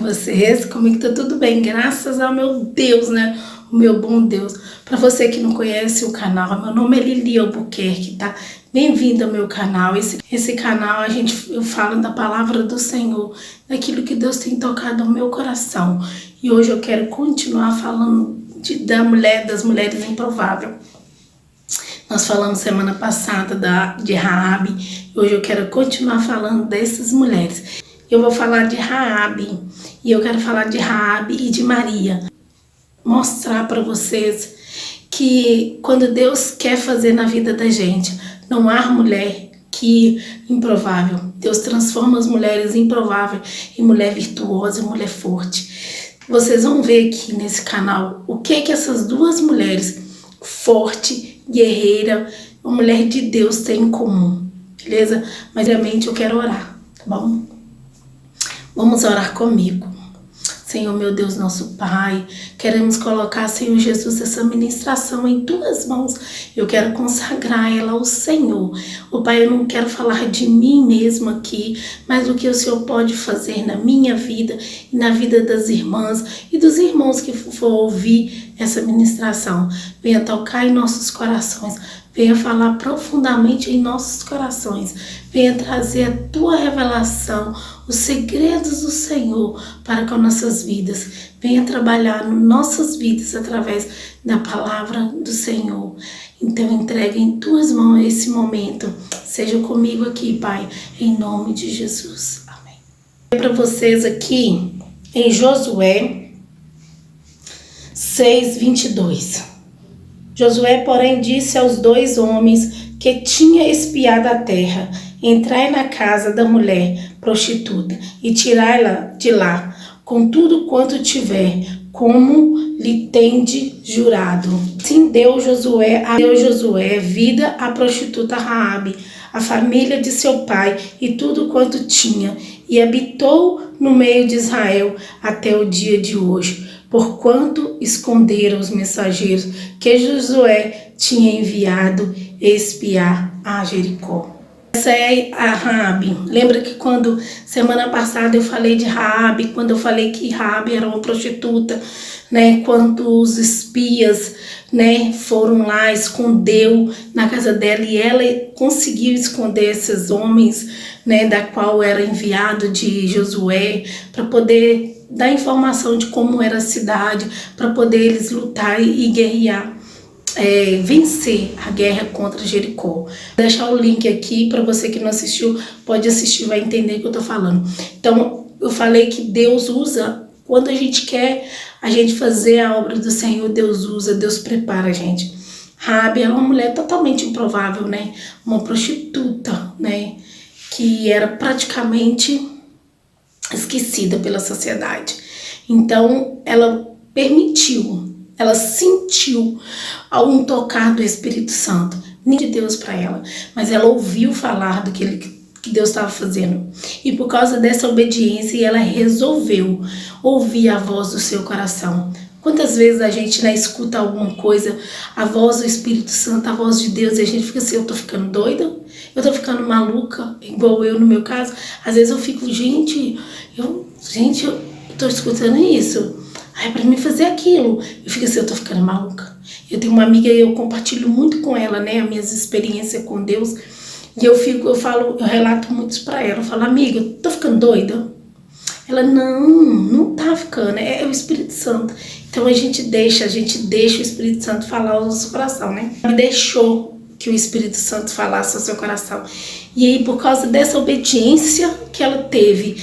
vocês? Comigo tá tudo bem, graças ao meu Deus, né? O meu bom Deus. Para você que não conhece o canal, meu nome é Lili Albuquerque, tá? Bem-vindo ao meu canal. Esse canal eu falo da palavra do Senhor, daquilo que Deus tem tocado no meu coração. E hoje eu quero continuar falando das mulheres improváveis. Nós falamos semana passada de Raabe, e hoje eu quero continuar falando dessas mulheres. Eu vou falar de Raabe, e eu quero falar de Raabe e de Maria. Mostrar para vocês que quando Deus quer fazer na vida da gente, não há mulher improvável. Deus transforma as mulheres improváveis em mulher virtuosa e mulher forte. Vocês vão ver aqui nesse canal o que essas duas mulheres, forte, guerreira, uma mulher de Deus, têm em comum, beleza? Mas realmente eu quero orar, tá bom? Vamos orar comigo. Senhor, meu Deus, nosso Pai, queremos colocar, Senhor Jesus, essa ministração em Tuas mãos. Eu quero consagrar ela ao Senhor. Ô Pai, eu não quero falar de mim mesmo aqui, mas do que o Senhor pode fazer na minha vida e na vida das irmãs e dos irmãos que for ouvir essa ministração. Venha tocar em nossos corações. Venha falar profundamente em nossos corações. Venha trazer a Tua revelação, os segredos do Senhor para com nossas vidas. Venha trabalhar em nossas vidas através da palavra do Senhor. Então entregue em Tuas mãos esse momento. Seja comigo aqui, Pai, em nome de Jesus. Amém. Para vocês aqui em Josué 6:22. Josué, porém, disse aos 2 homens que tinha espiado a terra: entrai na casa da mulher prostituta e tirai-la de lá, com tudo quanto tiver, como lhe tende jurado. Assim deu Josué vida à prostituta Raabe, a família de seu pai e tudo quanto tinha, e habitou no meio de Israel até o dia de hoje, porquanto esconderam os mensageiros que Josué tinha enviado espiar a Jericó. Essa é a Raabe. Lembra que quando semana passada eu falei de Raabe, quando eu falei que Raabe era uma prostituta, né? Quando os espias, né, foram lá, escondeu na casa dela e ela conseguiu esconder esses homens, né, da qual era enviado de Josué, para poder dar informação de como era a cidade, para poder eles lutar e guerrear, vencer a guerra contra Jericó. Vou deixar o link aqui para você que não assistiu, pode assistir, vai entender o que eu tô falando. Então, eu falei que Deus usa, quando a gente quer fazer a obra do Senhor, Deus usa, Deus prepara a gente. Raabe era uma mulher totalmente improvável, né? Uma prostituta, né? Que era praticamente esquecida pela sociedade. Então, ela permitiu, ela sentiu um tocar do Espírito Santo, nem de Deus para ela, mas ela ouviu falar do que Deus estava fazendo. E por causa dessa obediência, ela resolveu ouvir a voz do seu coração. Quantas vezes a gente, né, escuta alguma coisa, a voz do Espírito Santo, a voz de Deus, e a gente fica assim: eu tô ficando doida? Eu tô ficando maluca? Igual eu no meu caso. Às vezes eu fico, gente, eu tô escutando isso. Aí pra mim fazer aquilo, eu fico assim: eu tô ficando maluca. Eu tenho uma amiga e eu compartilho muito com ela, né, as minhas experiências com Deus. E eu relato muito isso pra ela. Eu falo: amiga, eu tô ficando doida? Ela: não tá ficando, é o Espírito Santo. Então a gente deixa o Espírito Santo falar ao nosso coração, né? Ela deixou que o Espírito Santo falasse ao seu coração. E aí, por causa dessa obediência que ela teve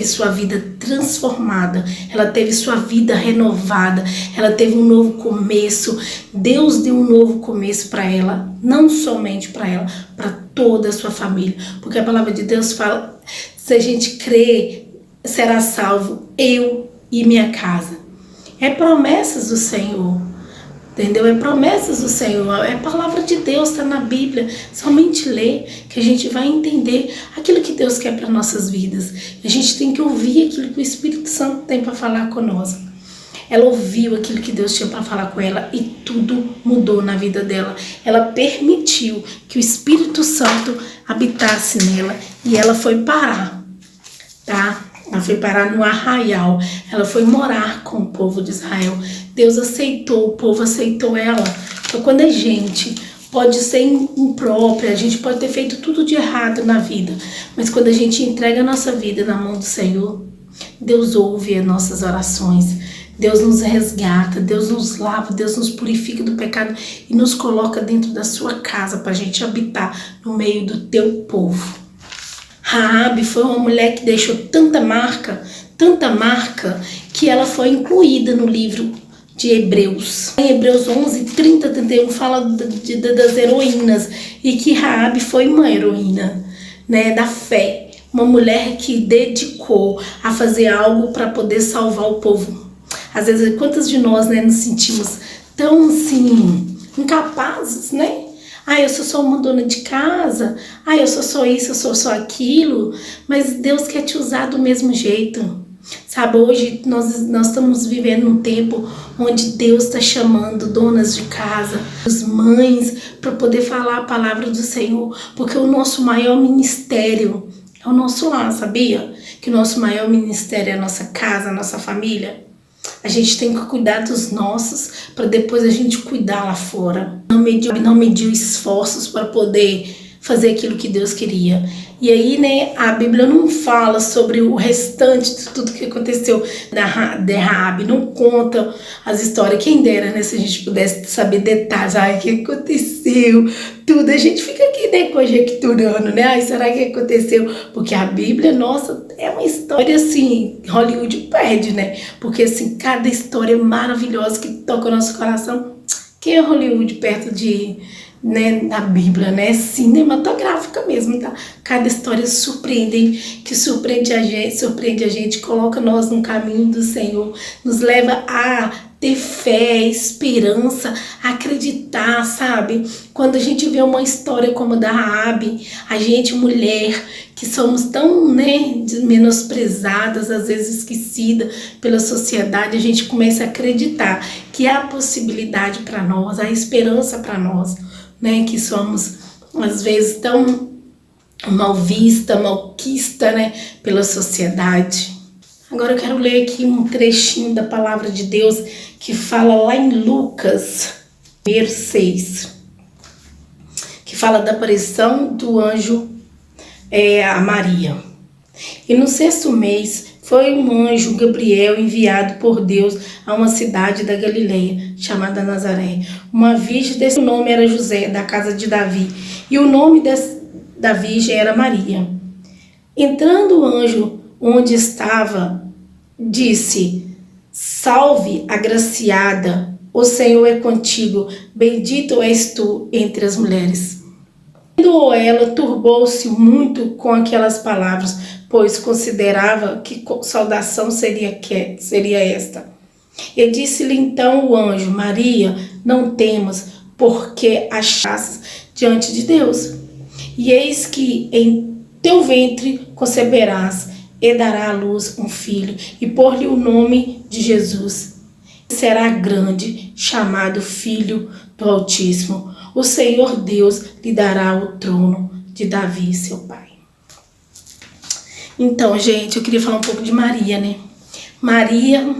sua vida transformada, ela teve sua vida renovada, ela teve um novo começo. Deus deu um novo começo para ela, não somente para ela, para toda a sua família. Porque a palavra de Deus fala: se a gente crer, será salvo eu e minha casa. É promessas do Senhor, entendeu? É promessas do Senhor, é palavra de Deus, está na Bíblia. Somente ler que a gente vai entender aquilo que Deus quer para nossas vidas. A gente tem que ouvir aquilo que o Espírito Santo tem para falar conosco. Ela ouviu aquilo que Deus tinha para falar com ela e tudo mudou na vida dela. Ela permitiu que o Espírito Santo habitasse nela e ela foi parar, tá? Ela foi parar no arraial. Ela foi morar com o povo de Israel. Deus aceitou, o povo aceitou ela. Então, quando a gente pode ser imprópria, a gente pode ter feito tudo de errado na vida, mas quando a gente entrega a nossa vida na mão do Senhor, Deus ouve as nossas orações. Deus nos resgata, Deus nos lava, Deus nos purifica do pecado e nos coloca dentro da sua casa para a gente habitar no meio do teu povo. Raabe foi uma mulher que deixou tanta marca, que ela foi incluída no livro de Hebreus. Em Hebreus 11, 30, 31 fala das heroínas e que Raabe foi uma heroína, né, da fé. Uma mulher que dedicou a fazer algo para poder salvar o povo. Às vezes, quantas de nós, né, nos sentimos tão assim, incapazes, né? Eu sou só uma dona de casa. Eu sou só isso, eu sou só aquilo. Mas Deus quer te usar do mesmo jeito. Sabe, hoje nós estamos vivendo um tempo onde Deus está chamando donas de casa, as mães, para poder falar a palavra do Senhor. Porque o nosso maior ministério é o nosso lar, sabia? Que o nosso maior ministério é a nossa casa, a nossa família. A gente tem que cuidar dos nossos para depois a gente cuidar lá fora. Não mediu esforços para poder fazer aquilo que Deus queria. E aí, né, a Bíblia não fala sobre o restante de tudo que aconteceu de Raabe, não conta as histórias. Quem dera, né, se a gente pudesse saber detalhes, o que aconteceu, tudo. A gente fica aqui, né, conjecturando, né, será que aconteceu? Porque a Bíblia, nossa, é uma história, assim, Hollywood perde, né, porque, assim, cada história maravilhosa que toca o nosso coração. Quem é Hollywood perto de... né, na Bíblia, né, cinematográfica mesmo, tá? Cada história surpreende a gente, coloca nós no caminho do Senhor, nos leva a ter fé, esperança, acreditar, sabe? Quando a gente vê uma história como a da Raabe, a gente, mulher, que somos tão, né, menosprezadas, às vezes esquecidas pela sociedade, a gente começa a acreditar que há possibilidade para nós, há esperança para nós, né, que somos às vezes tão malquista, né, pela sociedade. Agora eu quero ler aqui um trechinho da palavra de Deus que fala lá em Lucas 6, que fala da aparição do anjo a Maria. E no 6º mês foi um anjo Gabriel enviado por Deus a uma cidade da Galileia, chamada Nazaré. Uma virgem, desse nome era José, da casa de Davi, e o nome da virgem era Maria. Entrando o anjo onde estava, disse: Salve, agraciada, o Senhor é contigo, bendito és tu entre as mulheres. Quando ela turbou-se muito com aquelas palavras, pois considerava que saudação seria esta. E disse-lhe então o anjo: Maria, não temas, porque achastes diante de Deus. E eis que em teu ventre conceberás e dará à luz um filho, e pôr-lhe o nome de Jesus. Será grande, chamado Filho do Altíssimo. O Senhor Deus lhe dará o trono de Davi, seu pai. Então, gente, eu queria falar um pouco de Maria, né? Maria,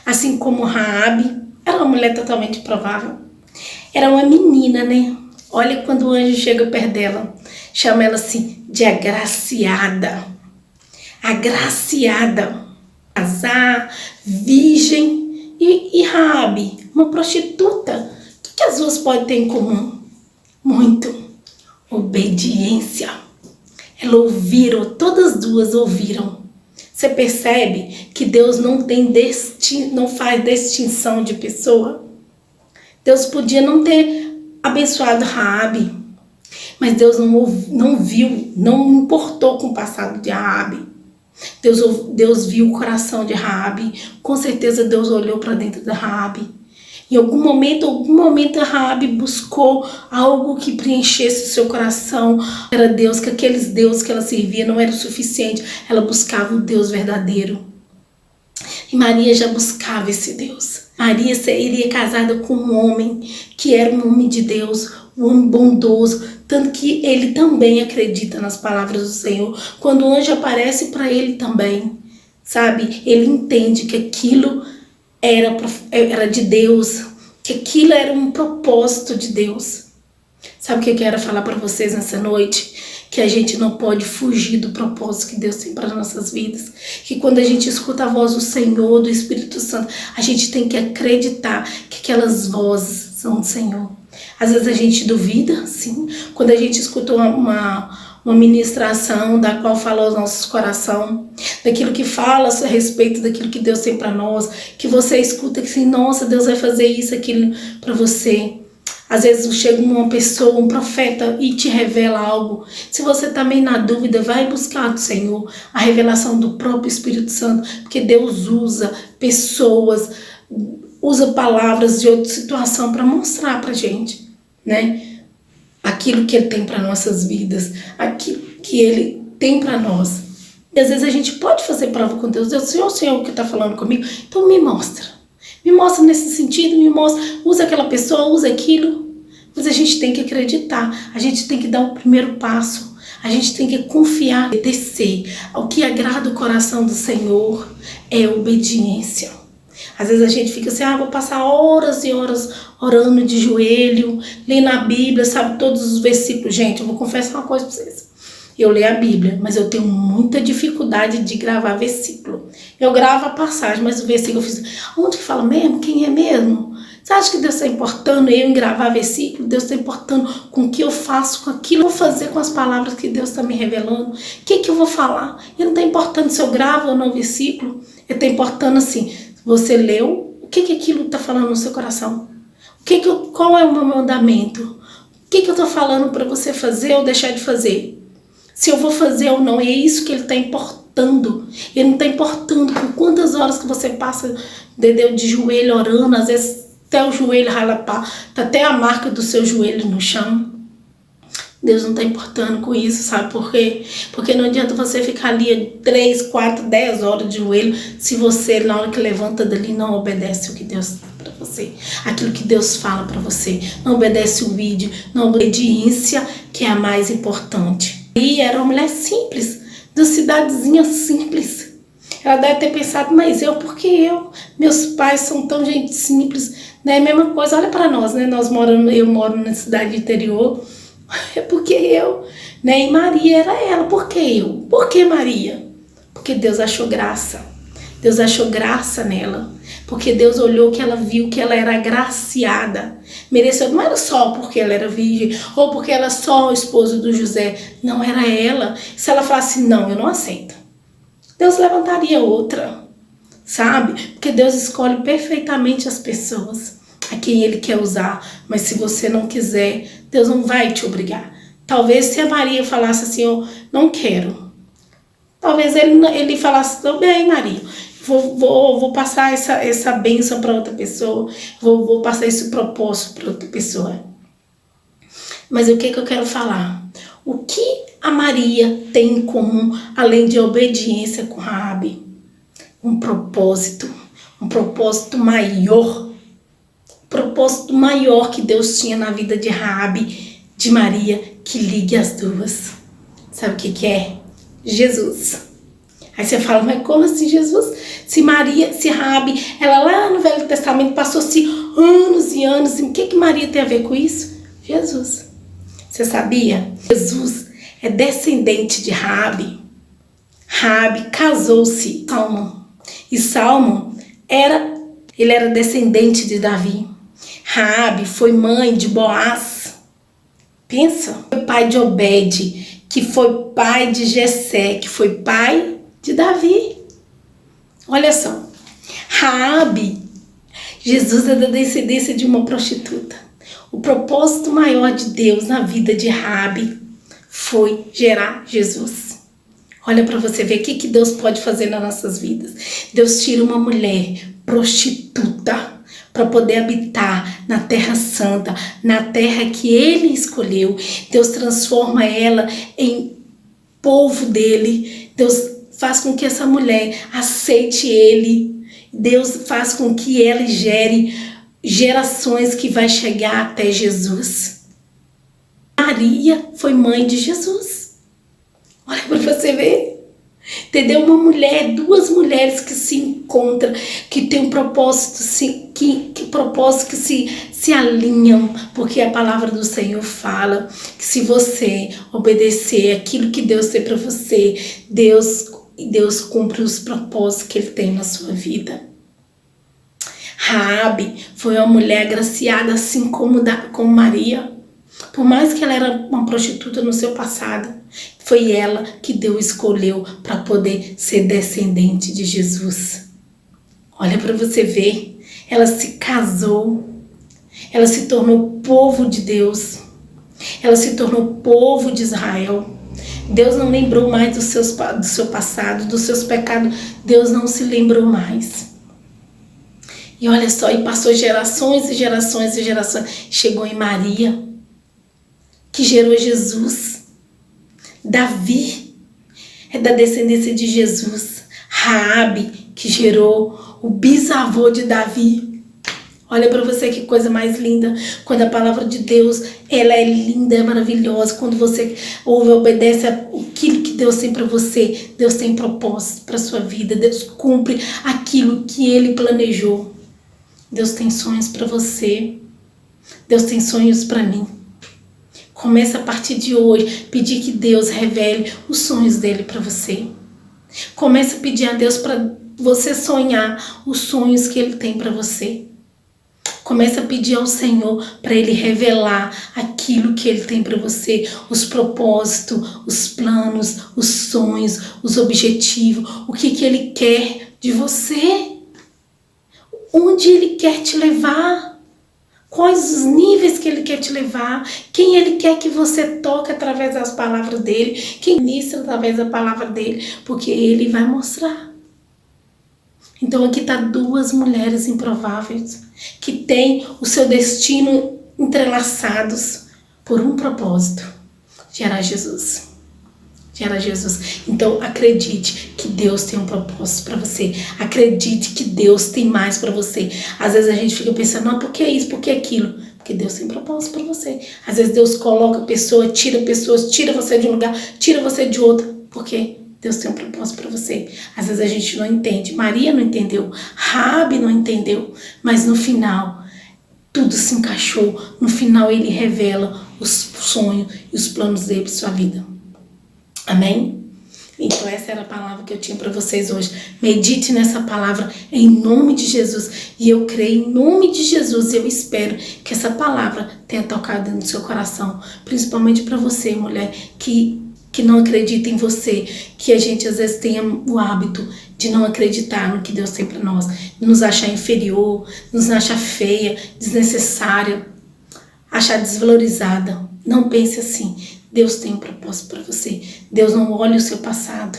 assim como Raabe, era uma mulher totalmente improvável. Era uma menina, né? Olha quando o anjo chega perto dela, chama ela assim de agraciada. Agraciada. Casar, virgem e Raabe, uma prostituta. O que as duas podem ter em comum? Muito. Obediência. Elas ouviram, todas as duas ouviram. Você percebe que Deus não faz distinção de pessoa? Deus podia não ter abençoado Raabe, mas Deus não viu, não importou com o passado de Raabe. Deus viu o coração de Raabe. Com certeza Deus olhou para dentro da Raabe. Em algum momento a Raabe buscou algo que preenchesse o seu coração. Era Deus, que aqueles deuses que ela servia não era o suficiente. Ela buscava o Deus verdadeiro. E Maria já buscava esse Deus. Maria iria casada com um homem que era um homem de Deus, um homem bondoso, tanto que ele também acredita nas palavras do Senhor. Quando o anjo aparece para ele também, sabe? Ele entende que aquilo era de Deus, que aquilo era um propósito de Deus. Sabe o que eu quero falar para vocês nessa noite? Que a gente não pode fugir do propósito que Deus tem para nossas vidas. Que quando a gente escuta a voz do Senhor, do Espírito Santo, a gente tem que acreditar que aquelas vozes são do Senhor. Às vezes a gente duvida, sim. Quando a gente escuta uma ministração da qual fala aos nossos corações, daquilo que fala a respeito daquilo que Deus tem para nós, que você escuta que assim, nossa, Deus vai fazer isso, aquilo para você. Às vezes chega uma pessoa, um profeta e te revela algo. Se você está meio na dúvida, vai buscar do Senhor a revelação do próprio Espírito Santo, porque Deus usa pessoas, usa palavras de outra situação para mostrar para a gente, né? Aquilo que Ele tem para nossas vidas, aquilo que Ele tem para nós. E às vezes a gente pode fazer prova com Deus. Deus, Senhor que está falando comigo, então me mostra. Me mostra nesse sentido, me mostra, usa aquela pessoa, usa aquilo. Mas a gente tem que acreditar, a gente tem que dar o primeiro passo, a gente tem que confiar, obedecer. O que agrada o coração do Senhor é obediência. Às vezes a gente fica assim, vou passar horas e horas orando de joelho, lendo a Bíblia, sabe, todos os versículos. Gente, eu vou confessar uma coisa para vocês. Eu leio a Bíblia, mas eu tenho muita dificuldade de gravar versículo. Eu gravo a passagem, mas o versículo eu fiz, onde que fala mesmo? Quem é mesmo? Você acha que Deus está importando eu em gravar versículo? Deus está importando com o que eu faço, com aquilo que eu vou fazer com as palavras que Deus está me revelando? O que eu vou falar? Ele não está importando se eu gravo ou não versículo. Ele está importando assim, você leu, o que aquilo está falando no seu coração? Qual é o meu mandamento? O que eu estou falando para você fazer ou deixar de fazer? Se eu vou fazer ou não, é isso que ele está importando. Ele não está importando com quantas horas que você passa de joelho orando, às vezes até o joelho ralapar, tá até a marca do seu joelho no chão. Deus não está importando com isso, sabe por quê? Porque não adianta você ficar ali 3, 4, 10 horas de joelho se você, na hora que levanta dali, não obedece o que Deus dá para você. Aquilo que Deus fala para você. Não obedece o vídeo, não obediência, que é a mais importante. E era uma mulher simples, de uma cidadezinha simples. Ela deve ter pensado, mas por que eu? Meus pais são tão gente simples, né? A mesma coisa, olha para nós, né? Eu moro na cidade interior, é porque eu, né? E Maria era ela, por que eu? Por que Maria? Porque Deus achou graça. Deus achou graça nela. Porque Deus olhou que ela viu que ela era agraciada. Mereceu, não era só porque ela era virgem, ou porque ela é só esposa do José. Não, era ela. Se ela falasse, não, eu não aceito, Deus levantaria outra, sabe? Porque Deus escolhe perfeitamente as pessoas a quem Ele quer usar. Mas se você não quiser, Deus não vai te obrigar. Talvez se a Maria falasse assim, eu não quero. Talvez ele falasse, tudo bem, Maria, vou passar essa bênção para outra pessoa, vou passar esse propósito para outra pessoa. Mas o que eu quero falar? O que a Maria tem em comum, além de obediência com Raabe? Um propósito maior. Propósito maior que Deus tinha na vida de Raabe, de Maria, que ligue as duas. Sabe o que é? Jesus. Aí você fala, mas como assim Jesus? Se Raabe, ela lá no Velho Testamento passou-se anos e anos, e o que Maria tem a ver com isso? Jesus. Você sabia? Jesus é descendente de Raabe. Raabe casou-se com Salmão. E Salmão ele era descendente de Davi. Raabe foi mãe de Boaz. Pensa, foi pai de Obed, que foi pai de Jessé, que foi pai de Davi. Olha só, Raabe, Jesus é da descendência de uma prostituta. O propósito maior de Deus na vida de Raabe foi gerar Jesus. Olha para você ver o que Deus pode fazer nas nossas vidas. Deus tira uma mulher prostituta para poder habitar na terra santa, na terra que Ele escolheu. Deus transforma ela em povo dele. Deus faz com que essa mulher aceite Ele. Deus faz com que ela gere gerações que vai chegar até Jesus. Maria foi mãe de Jesus. Olha para você ver. entendeu? Uma mulher, duas mulheres que se encontram, que tem um propósito, propósito que se alinham, porque a palavra do Senhor fala que se você obedecer aquilo que Deus tem para você, Deus cumpre os propósitos que Ele tem na sua vida. Raabe foi uma mulher agraciada assim como Maria. Por mais que ela era uma prostituta no seu passado, foi ela que Deus escolheu para poder ser descendente de Jesus. Olha para você ver, ela se casou, ela se tornou povo de Deus, ela se tornou povo de Israel. Deus não lembrou mais do seu passado, dos seus pecados, Deus não se lembrou mais. E olha só, e passou gerações e gerações e gerações, chegou em Maria, que gerou Jesus. Davi é da descendência de Jesus. Raabe, que gerou o bisavô de Davi. Olha para você que coisa mais linda. Quando a palavra de Deus, ela é linda, é maravilhosa. Quando você ouve, obedece aquilo que Deus tem para você. Deus tem propósito para sua vida. Deus cumpre aquilo que Ele planejou. Deus tem sonhos para você. Deus tem sonhos para mim. Começa a partir de hoje pedir que Deus revele os sonhos dele para você. Começa a pedir a Deus para você sonhar os sonhos que ele tem para você. Começa a pedir ao Senhor para ele revelar aquilo que ele tem para você, os propósitos, os planos, os sonhos, os objetivos, o que ele quer de você. Onde ele quer te levar? Quais os níveis que ele quer te levar? Quem ele quer que você toque através das palavras dele? Quem ministra através da palavra dele? Porque ele vai mostrar. Então aqui está duas mulheres improváveis que têm o seu destino entrelaçados por um propósito: gerar Jesus. Gera Jesus. Então acredite que Deus tem um propósito para você. Acredite que Deus tem mais para você. Às vezes a gente fica pensando, não, por que isso, por que aquilo? Porque Deus tem propósito para você. Às vezes Deus coloca pessoas, tira você de um lugar, tira você de outro. Porque Deus tem um propósito para você. Às vezes a gente não entende. Maria não entendeu. Raabe não entendeu. Mas no final, tudo se encaixou. No final ele revela os sonhos e os planos dele para sua vida. Amém? Então essa era a palavra que eu tinha para vocês hoje. Medite nessa palavra em nome de Jesus. E eu creio em nome de Jesus. E eu espero que essa palavra tenha tocado no seu coração. Principalmente para você, mulher, que não acredita em você. Que a gente às vezes tenha o hábito de não acreditar no que Deus tem para nós. De nos achar inferior, nos achar feia, desnecessária, achar desvalorizada. Não pense assim. Deus tem um propósito para você. Deus não olha o seu passado.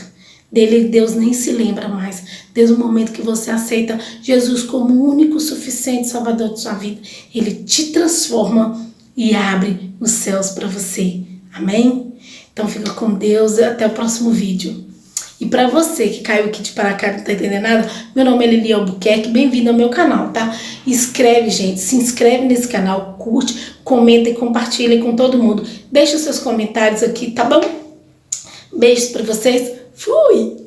Deus nem se lembra mais. Desde o momento que você aceita Jesus como o único, suficiente Salvador de sua vida, Ele te transforma e abre os céus para você. Amém? Então fica com Deus e até o próximo vídeo. E para você que caiu aqui de paraquedas e não tá entendendo nada, meu nome é Lili Albuquerque, bem-vindo ao meu canal, tá? Inscreve, gente, se inscreve nesse canal, curte, comenta e compartilha com todo mundo. Deixa os seus comentários aqui, tá bom? Beijos para vocês, fui!